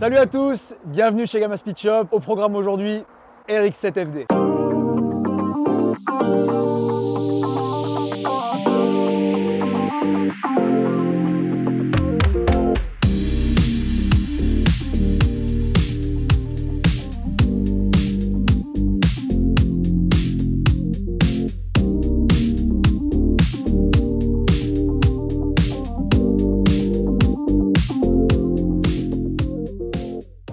Salut à tous, bienvenue chez Gamma Speed Shop. Au programme aujourd'hui, RX7 FD.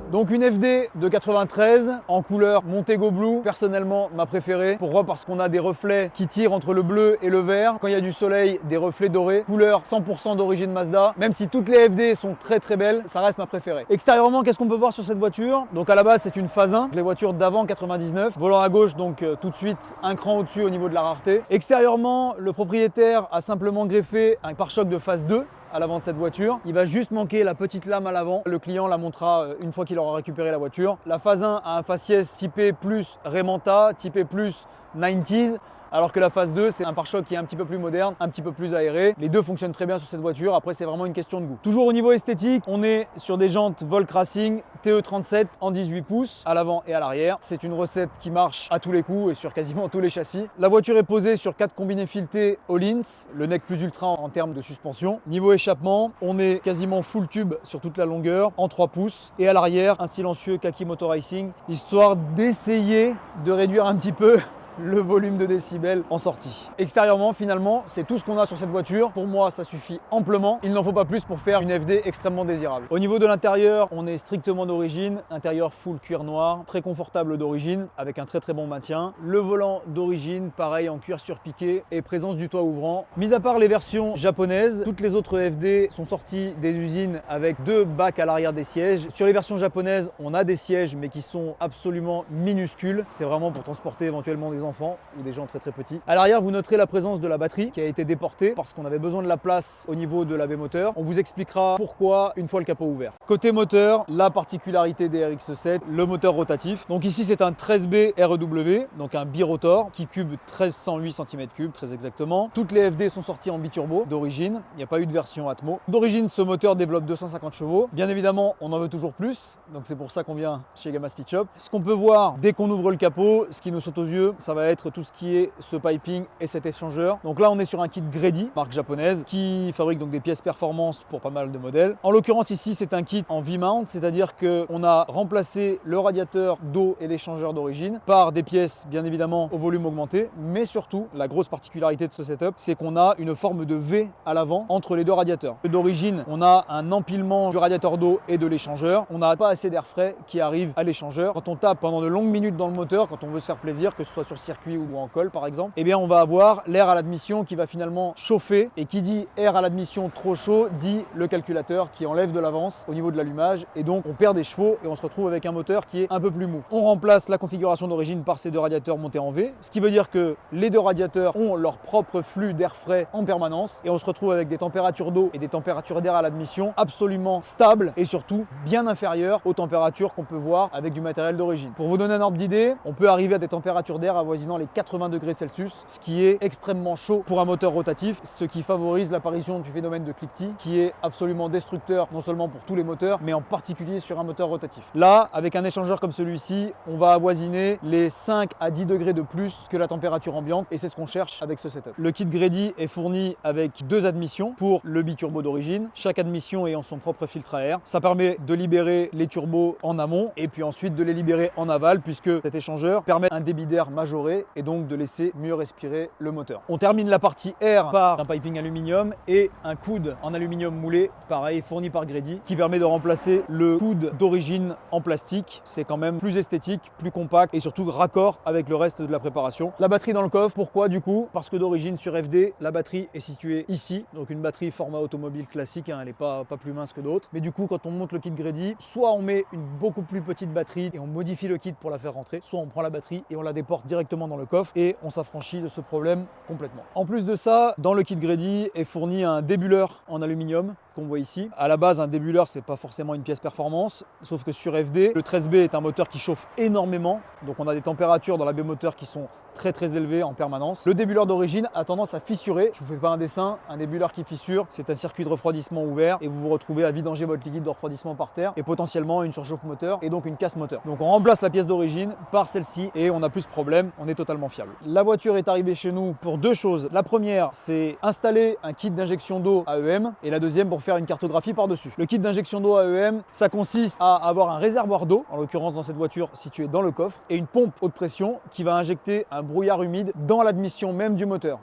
Donc une FD de 93 en couleur Montego Blue, personnellement ma préférée. Pourquoi? Parce qu'on a des reflets qui tirent entre le bleu et le vert. Quand il y a du soleil, des reflets dorés. Couleur 100% d'origine Mazda. Même si toutes les FD sont très belles, ça reste ma préférée. Extérieurement, qu'est-ce qu'on peut voir sur cette voiture? Donc à la base, c'est une phase 1, les voitures d'avant 99. Volant à gauche, donc tout de suite un cran au-dessus au niveau de la rareté. Extérieurement, le propriétaire a simplement greffé un pare-choc de phase 2 à l'avant de cette voiture. Il va juste manquer la petite lame à l'avant. Le client la montera une fois qu'il aura récupéré la voiture. La phase 1 a un faciès typé plus Raymanta, typé plus 90s. Alors que la phase 2, c'est un pare-choc qui est un petit peu plus moderne, un petit peu plus aéré. Les deux fonctionnent très bien sur cette voiture. Après, c'est vraiment une question de goût. Toujours au niveau esthétique, on est sur des jantes Volk Racing TE37 en 18 pouces à l'avant et à l'arrière. C'est une recette qui marche à tous les coups et sur quasiment tous les châssis. La voiture est posée sur 4 combinés filetés Öhlins, le nec plus ultra en termes de suspension. Niveau échappement, on est quasiment full tube sur toute la longueur en 3 pouces. Et à l'arrière, un silencieux Kaki Motor Racing, histoire d'essayer de réduire un petit peu le volume de décibels en sortie. Extérieurement, finalement, c'est tout ce qu'on a sur cette voiture. Pour moi, ça suffit amplement. Il n'en faut pas plus pour faire une FD extrêmement désirable. Au niveau de l'intérieur, on est strictement d'origine. Intérieur full cuir noir, très confortable d'origine, avec un très bon maintien. Le volant d'origine, pareil en cuir surpiqué et présence du toit ouvrant. Mis à part les versions japonaises, toutes les autres FD sont sorties des usines avec 2 bacs à l'arrière des sièges. Sur les versions japonaises, on a des sièges mais qui sont absolument minuscules. C'est vraiment pour transporter éventuellement des enfants ou des gens très petits. À l'arrière, vous noterez la présence de la batterie qui a été déportée parce qu'on avait besoin de la place au niveau de la baie moteur. On vous expliquera pourquoi une fois le capot ouvert. Côté moteur, la particularité des RX7, le moteur rotatif. Donc ici, c'est un 13B REW, donc un birotor qui cube 1308 cm3 très exactement. Toutes les FD sont sorties en biturbo d'origine. Il n'y a pas eu de version Atmo. D'origine, ce moteur développe 250 chevaux. Bien évidemment, on en veut toujours plus. Donc c'est pour ça qu'on vient chez Gamma Speed Shop. Ce qu'on peut voir dès qu'on ouvre le capot, ce qui nous saute aux yeux, ça va être tout ce qui est ce piping et cet échangeur. Donc là, on est sur un kit Grady, marque japonaise, qui fabrique donc des pièces performance pour pas mal de modèles. En l'occurrence ici, c'est un kit en V-mount, c'est-à-dire qu'on a remplacé le radiateur d'eau et l'échangeur d'origine par des pièces bien évidemment au volume augmenté, mais surtout, la grosse particularité de ce setup, c'est qu'on a une forme de V à l'avant entre les deux radiateurs. D'origine, on a un empilement du radiateur d'eau et de l'échangeur. On n'a pas assez d'air frais qui arrive à l'échangeur. Quand on tape pendant de longues minutes dans le moteur, quand on veut se faire plaisir, que ce soit sur circuit ou en col par exemple, eh bien on va avoir l'air à l'admission qui va finalement chauffer, et qui dit air à l'admission trop chaud dit le calculateur qui enlève de l'avance au niveau de l'allumage, et donc on perd des chevaux et on se retrouve avec un moteur qui est un peu plus mou. On remplace la configuration d'origine par ces deux radiateurs montés en V, ce qui veut dire que les deux radiateurs ont leur propre flux d'air frais en permanence, et on se retrouve avec des températures d'eau et des températures d'air à l'admission absolument stables et surtout bien inférieures aux températures qu'on peut voir avec du matériel d'origine. Pour vous donner un ordre d'idée, on peut arriver à des températures d'air avoisinant les 80 degrés Celsius, ce qui est extrêmement chaud pour un moteur rotatif, ce qui favorise l'apparition du phénomène de cliquetis, qui est absolument destructeur non seulement pour tous les moteurs, mais en particulier sur un moteur rotatif. Là, avec un échangeur comme celui-ci, on va avoisiner les 5 à 10 degrés de plus que la température ambiante, et c'est ce qu'on cherche avec ce setup. Le kit Grady est fourni avec 2 admissions pour le biturbo d'origine, chaque admission ayant son propre filtre à air. Ça permet de libérer les turbos en amont et puis ensuite de les libérer en aval, puisque cet échangeur permet un débit d'air majoré et donc de laisser mieux respirer le moteur. On termine la partie air par un piping aluminium et un coude en aluminium moulé, pareil fourni par Grady, qui permet de remplacer le coude d'origine en plastique. C'est quand même plus esthétique, plus compact et surtout raccord avec le reste de la préparation. La batterie dans le coffre, pourquoi du coup? Parce que d'origine sur FD, la batterie est située ici, donc une batterie format automobile classique, elle n'est pas plus mince que d'autres. Mais du coup, quand on monte le kit Grady, soit on met une beaucoup plus petite batterie et on modifie le kit pour la faire rentrer, soit on prend la batterie et on la déporte directement dans le coffre et on s'affranchit de ce problème complètement. En plus de ça, dans le kit Grady est fourni un débuleur en aluminium qu'on voit ici. À la base, un débuleur, c'est pas forcément une pièce performance, sauf que sur FD, le 13B est un moteur qui chauffe énormément, donc on a des températures dans la baie moteur qui sont très élevées en permanence. Le débuleur d'origine a tendance à fissurer. Je vous fais pas un dessin, un débuleur qui fissure, c'est un circuit de refroidissement ouvert et vous vous retrouvez à vidanger votre liquide de refroidissement par terre et potentiellement une surchauffe moteur et donc une casse moteur. Donc on remplace la pièce d'origine par celle-ci et on n'a plus ce problème, on est totalement fiable. La voiture est arrivée chez nous pour deux choses. La première, c'est installer un kit d'injection d'eau AEM et la deuxième pour faire une cartographie par-dessus. Le kit d'injection d'eau AEM, ça consiste à avoir un réservoir d'eau, en l'occurrence dans cette voiture située dans le coffre, et une pompe haute pression qui va injecter un brouillard humide dans l'admission même du moteur.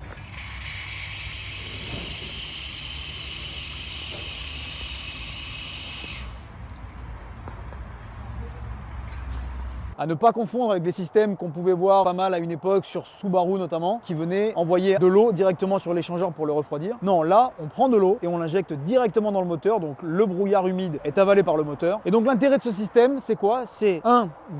À ne pas confondre avec les systèmes qu'on pouvait voir pas mal à une époque sur Subaru notamment, qui venaient envoyer de l'eau directement sur l'échangeur pour le refroidir. Non, là, on prend de l'eau et on l'injecte directement dans le moteur, donc le brouillard humide est avalé par le moteur. Et donc l'intérêt de ce système, c'est quoi? C'est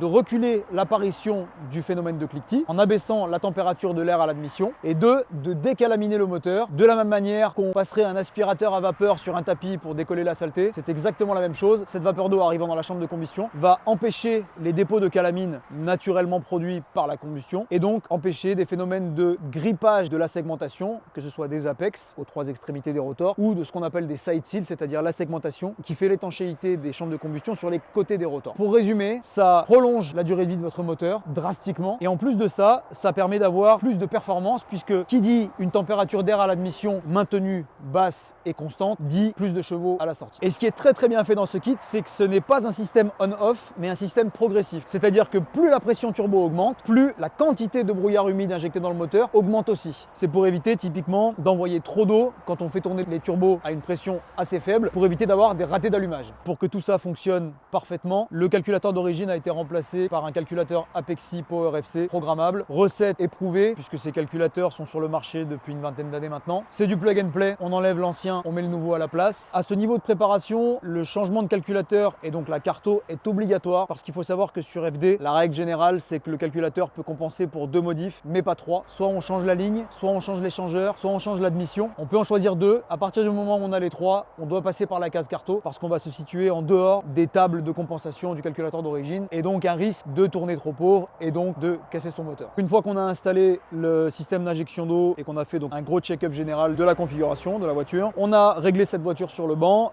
de reculer l'apparition du phénomène de cliquetis en abaissant la température de l'air à l'admission, et de décalaminer le moteur de la même manière qu'on passerait un aspirateur à vapeur sur un tapis pour décoller la saleté. C'est exactement la même chose. Cette vapeur d'eau arrivant dans la chambre de combustion va empêcher les dépôts de calamine naturellement produits par la combustion et donc empêcher des phénomènes de grippage de la segmentation, que ce soit des apex aux trois extrémités des rotors ou de ce qu'on appelle des side seals, c'est-à-dire la segmentation qui fait l'étanchéité des chambres de combustion sur les côtés des rotors. Pour résumer, ça prolonge la durée de vie de votre moteur drastiquement et en plus de ça, ça permet d'avoir plus de performance puisque qui dit une température d'air à l'admission maintenue basse et constante dit plus de chevaux à la sortie. Et ce qui est très bien fait dans ce kit, c'est que ce n'est pas un système on-off mais un système progressif. C'est-à-dire que plus la pression turbo augmente, plus la quantité de brouillard humide injecté dans le moteur augmente aussi. C'est pour éviter typiquement d'envoyer trop d'eau quand on fait tourner les turbos à une pression assez faible, pour éviter d'avoir des ratés d'allumage. Pour que tout ça fonctionne parfaitement, le calculateur d'origine a été remplacé par un calculateur Apexi Power FC programmable, recette éprouvée puisque ces calculateurs sont sur le marché depuis une vingtaine d'années maintenant. C'est du plug and play, on enlève l'ancien, on met le nouveau à la place. À ce niveau de préparation, le changement de calculateur et donc la carto est obligatoire parce qu'il faut savoir que sur FD, la règle générale, c'est que le calculateur peut compenser pour deux modifs, mais pas trois. Soit on change la ligne, soit on change l'échangeur, soit on change l'admission. On peut en choisir deux. À partir du moment où on a les trois, on doit passer par la case carto parce qu'on va se situer en dehors des tables de compensation du calculateur d'origine et donc un risque de tourner trop pauvre et donc de casser son moteur. Une fois qu'on a installé le système d'injection d'eau et qu'on a fait donc un gros check-up général de la configuration de la voiture, on a réglé cette voiture sur le banc.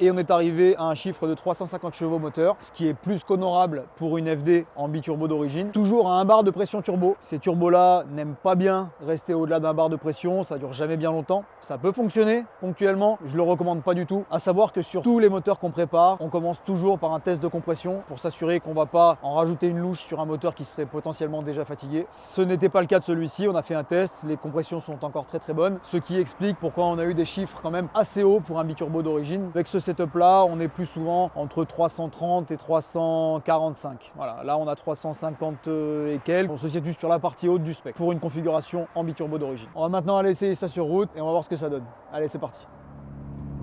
Et on est arrivé à un chiffre de 350 chevaux moteur, ce qui est plus qu'honorable pour une FD en biturbo d'origine. Toujours à 1 bar de pression turbo. Ces turbos-là n'aiment pas bien rester au-delà d'1 bar de pression, ça dure jamais bien longtemps. Ça peut fonctionner ponctuellement, je le recommande pas du tout. À savoir que sur tous les moteurs qu'on prépare, on commence toujours par un test de compression pour s'assurer qu'on va pas en rajouter une louche sur un moteur qui serait potentiellement déjà fatigué. Ce n'était pas le cas de celui-ci, on a fait un test, les compressions sont encore très bonnes, ce qui explique pourquoi on a eu des chiffres quand même assez hauts pour un biturbo d'origine. Avec ce setup là, on est plus souvent entre 330 et 345. Voilà, là on a 350 et quelques. On se situe sur la partie haute du spec pour une configuration en biturbo d'origine. On va maintenant aller essayer ça sur route et on va voir ce que ça donne. Allez, c'est parti.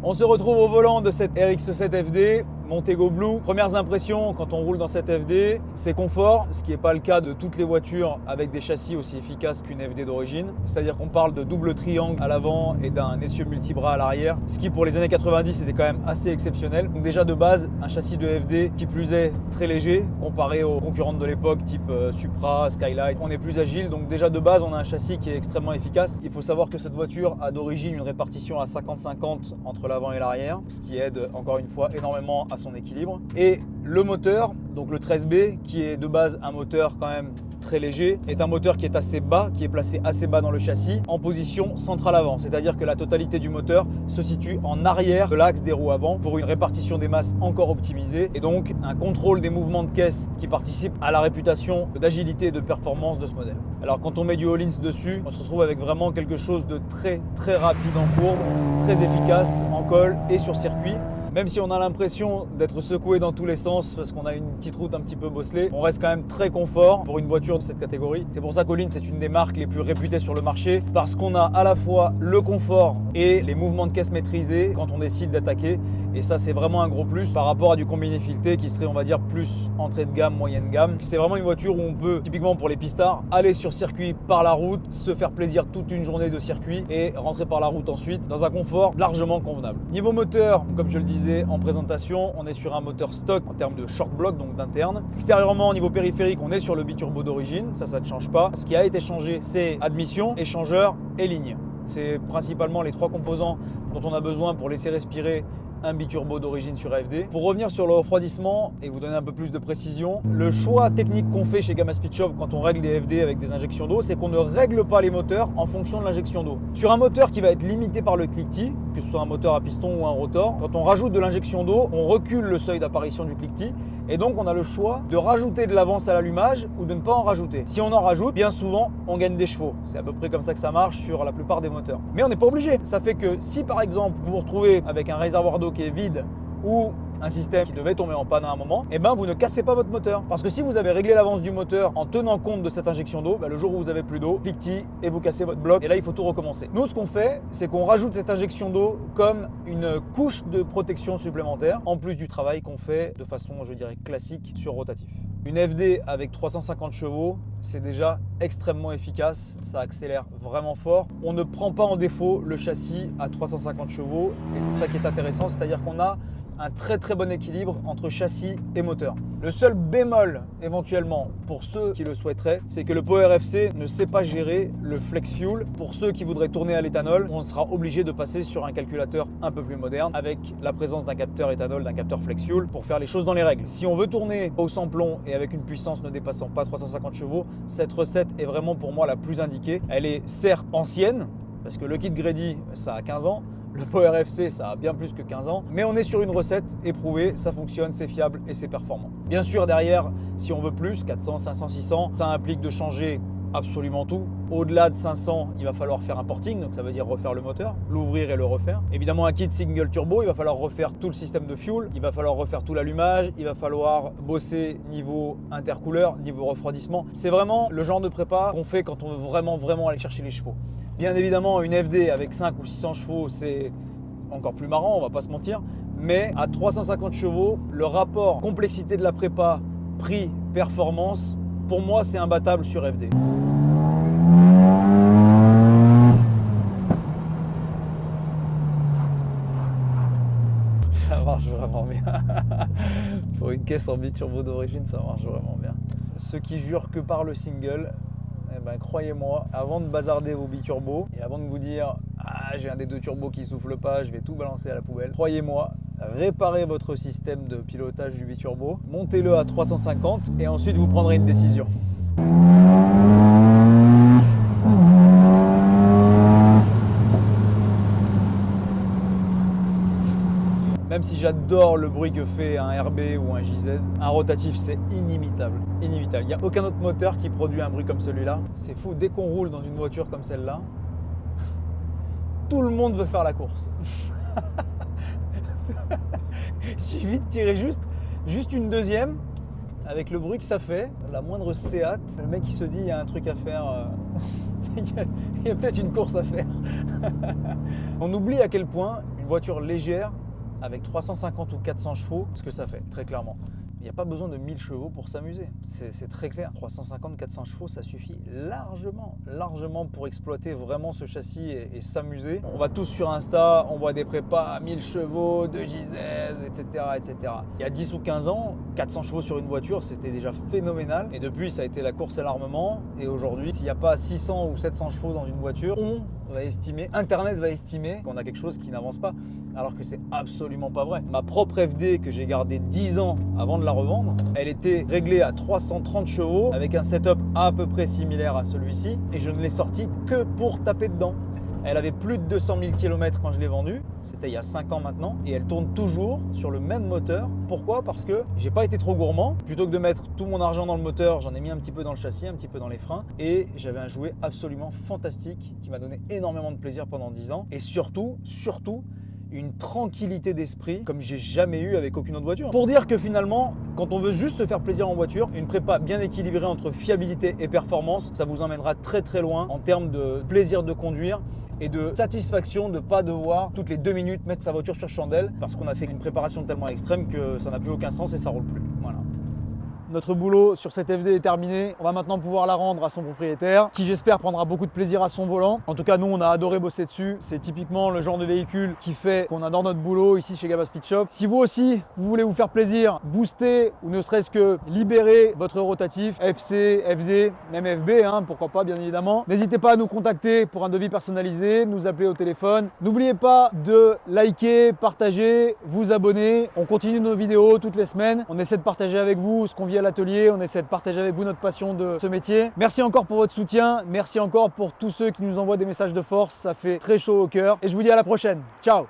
On se retrouve au volant de cette RX7 FD Montego Blue. Premières impressions quand on roule dans cette FD, c'est confort, ce qui n'est pas le cas de toutes les voitures avec des châssis aussi efficaces qu'une FD d'origine. C'est-à-dire qu'on parle de double triangle à l'avant et d'un essieu multibras à l'arrière, ce qui pour les années 90 était quand même assez exceptionnel. Donc déjà de base, un châssis de FD qui plus est très léger comparé aux concurrentes de l'époque type Supra, Skyline. On est plus agile, donc déjà de base on a un châssis qui est extrêmement efficace. Il faut savoir que cette voiture a d'origine une répartition à 50-50 entre l'avant et l'arrière, ce qui aide encore une fois énormément à son équilibre. Et le moteur, donc le 13B, qui est de base un moteur quand même très léger, est un moteur qui est assez bas, qui est placé assez bas dans le châssis, en position centrale avant. C'est-à-dire que la totalité du moteur se situe en arrière de l'axe des roues avant pour une répartition des masses encore optimisée et donc un contrôle des mouvements de caisse qui participe à la réputation d'agilité et de performance de ce modèle. Alors quand on met du Öhlins dessus, on se retrouve avec vraiment quelque chose de très rapide en courbe, très efficace en col et sur circuit. Même si on a l'impression d'être secoué dans tous les sens parce qu'on a une petite route un petit peu bosselée, on reste quand même très confort pour une voiture de cette catégorie. C'est pour ça qu'Allin, c'est une des marques les plus réputées sur le marché parce qu'on a à la fois le confort et les mouvements de caisse maîtrisés quand on décide d'attaquer. Et ça, c'est vraiment un gros plus par rapport à du combiné fileté qui serait, on va dire, plus entrée de gamme, moyenne gamme. C'est vraiment une voiture où on peut, typiquement pour les pistards, aller sur circuit par la route, se faire plaisir toute une journée de circuit et rentrer par la route ensuite dans un confort largement convenable. Niveau moteur, comme je le disais en présentation, on est sur un moteur stock en termes de short block, donc d'interne. Extérieurement, au niveau périphérique, on est sur le biturbo d'origine, ça ne change pas. Ce qui a été changé, c'est admission, échangeur et ligne. C'est principalement les trois composants dont on a besoin pour laisser respirer un biturbo d'origine sur AFD. Pour revenir sur le refroidissement et vous donner un peu plus de précision, le choix technique qu'on fait chez Gamma Speed Shop quand on règle des FD avec des injections d'eau, c'est qu'on ne règle pas les moteurs en fonction de l'injection d'eau. Sur un moteur qui va être limité par le cliquetis, que ce soit un moteur à piston ou un rotor, quand on rajoute de l'injection d'eau, on recule le seuil d'apparition du cliquetis et donc on a le choix de rajouter de l'avance à l'allumage ou de ne pas en rajouter. Si on en rajoute, bien souvent, on gagne des chevaux. C'est à peu près comme ça que ça marche sur la plupart des moteurs. Mais on n'est pas obligé. Ça fait que si par exemple vous vous retrouvez avec un réservoir d'eau qui est vide ou un système qui devait tomber en panne à un moment, et ben vous ne cassez pas votre moteur. Parce que si vous avez réglé l'avance du moteur en tenant compte de cette injection d'eau, le jour où vous avez plus d'eau, cliquetis et vous cassez votre bloc et là il faut tout recommencer. Nous ce qu'on fait, c'est qu'on rajoute cette injection d'eau comme une couche de protection supplémentaire en plus du travail qu'on fait de façon, je dirais, classique sur rotatif. Une FD avec 350 chevaux, c'est déjà extrêmement efficace, ça accélère vraiment fort. On ne prend pas en défaut le châssis à 350 chevaux et c'est ça qui est intéressant, c'est-à-dire qu'on a un très bon équilibre entre châssis et moteur. Le seul bémol éventuellement pour ceux qui le souhaiteraient, c'est que le Power FC ne sait pas gérer le flex fuel. Pour ceux qui voudraient tourner à l'éthanol, on sera obligé de passer sur un calculateur un peu plus moderne avec la présence d'un capteur éthanol, d'un capteur flex fuel pour faire les choses dans les règles. Si on veut tourner au sans-plomb et avec une puissance ne dépassant pas 350 chevaux, cette recette est vraiment pour moi la plus indiquée. Elle est certes ancienne, parce que le kit Grady, ça a 15 ans, le Power FC, ça a bien plus que 15 ans, mais on est sur une recette éprouvée, ça fonctionne, c'est fiable et c'est performant. Bien sûr, derrière, si on veut plus, 400, 500, 600, ça implique de changer absolument tout. Au-delà de 500, il va falloir faire un porting, donc ça veut dire refaire le moteur, l'ouvrir et le refaire. Évidemment, un kit single turbo, il va falloir refaire tout le système de fuel, il va falloir refaire tout l'allumage, il va falloir bosser niveau intercouleur, niveau refroidissement. C'est vraiment le genre de prépa qu'on fait quand on veut vraiment aller chercher les chevaux. Bien évidemment, une FD avec 5 ou 600 chevaux, c'est encore plus marrant, on va pas se mentir. Mais à 350 chevaux, le rapport complexité de la prépa, prix, performance, pour moi, c'est imbattable sur FD. Ça marche vraiment bien. Pour une caisse en biturbo d'origine, ça marche vraiment bien. Ceux qui jurent que par le single, eh ben, croyez-moi, avant de bazarder vos biturbos et avant de vous dire « Ah, j'ai un des deux turbos qui souffle pas, je vais tout balancer à la poubelle », croyez-moi, réparez votre système de pilotage du biturbo, montez-le à 350 et ensuite vous prendrez une décision. Même si j'adore le bruit que fait un RB ou un JZ, un rotatif c'est inimitable. Inimitable. Il n'y a aucun autre moteur qui produit un bruit comme celui-là. C'est fou, dès qu'on roule dans une voiture comme celle-là, tout le monde veut faire la course. Il suffit de tirer juste une deuxième avec le bruit que ça fait, la moindre Seat, le mec il se dit il y a un truc à faire, il y a peut-être une course à faire. On oublie à quel point une voiture légère avec 350 ou 400 chevaux, ce que ça fait, très clairement. Il n'y a pas besoin de 1000 chevaux pour s'amuser, c'est très clair. 350-400 chevaux, ça suffit largement pour exploiter vraiment ce châssis et s'amuser. On va tous sur Insta, on voit des prépas à 1000 chevaux, 2 JZ, etc., etc. Il y a 10 ou 15 ans, 400 chevaux sur une voiture, c'était déjà phénoménal. Et depuis, ça a été la course à l'armement. Et aujourd'hui, s'il n'y a pas 600 ou 700 chevaux dans une voiture, Internet va estimer qu'on a quelque chose qui n'avance pas, alors que c'est absolument pas vrai. Ma propre FD que j'ai gardée 10 ans avant de la revendre, elle était réglée à 330 chevaux avec un setup à peu près similaire à celui-ci et je ne l'ai sortie que pour taper dedans. Elle avait plus de 200 000 km quand je l'ai vendue, c'était il y a 5 ans maintenant, et elle tourne toujours sur le même moteur. Pourquoi ? Parce que j'ai pas été trop gourmand. Plutôt que de mettre tout mon argent dans le moteur, j'en ai mis un petit peu dans le châssis, un petit peu dans les freins, et j'avais un jouet absolument fantastique qui m'a donné énormément de plaisir pendant 10 ans. Et surtout, une tranquillité d'esprit comme j'ai jamais eu avec aucune autre voiture. Pour dire que finalement, quand on veut juste se faire plaisir en voiture, une prépa bien équilibrée entre fiabilité et performance, ça vous emmènera très très loin en termes de plaisir de conduire et de satisfaction de ne pas devoir toutes les 2 minutes mettre sa voiture sur chandelle parce qu'on a fait une préparation tellement extrême que ça n'a plus aucun sens et ça roule plus. Voilà. Notre boulot sur cette FD est terminé. On va maintenant pouvoir la rendre à son propriétaire, qui j'espère prendra beaucoup de plaisir à son volant. En tout cas, nous, on a adoré bosser dessus. C'est typiquement le genre de véhicule qui fait qu'on adore notre boulot ici chez Gaba Speed Shop. Si vous aussi, vous voulez vous faire plaisir, booster ou ne serait-ce que libérer votre rotatif, FC, FD, même FB, pourquoi pas bien évidemment. N'hésitez pas à nous contacter pour un devis personnalisé, nous appeler au téléphone. N'oubliez pas de liker, partager, vous abonner. On continue nos vidéos toutes les semaines. On essaie de partager avec vous ce qu'on vit à l'atelier, on essaie de partager avec vous notre passion de ce métier. Merci encore pour votre soutien, merci encore pour tous ceux qui nous envoient des messages de force, ça fait très chaud au cœur et je vous dis à la prochaine. Ciao!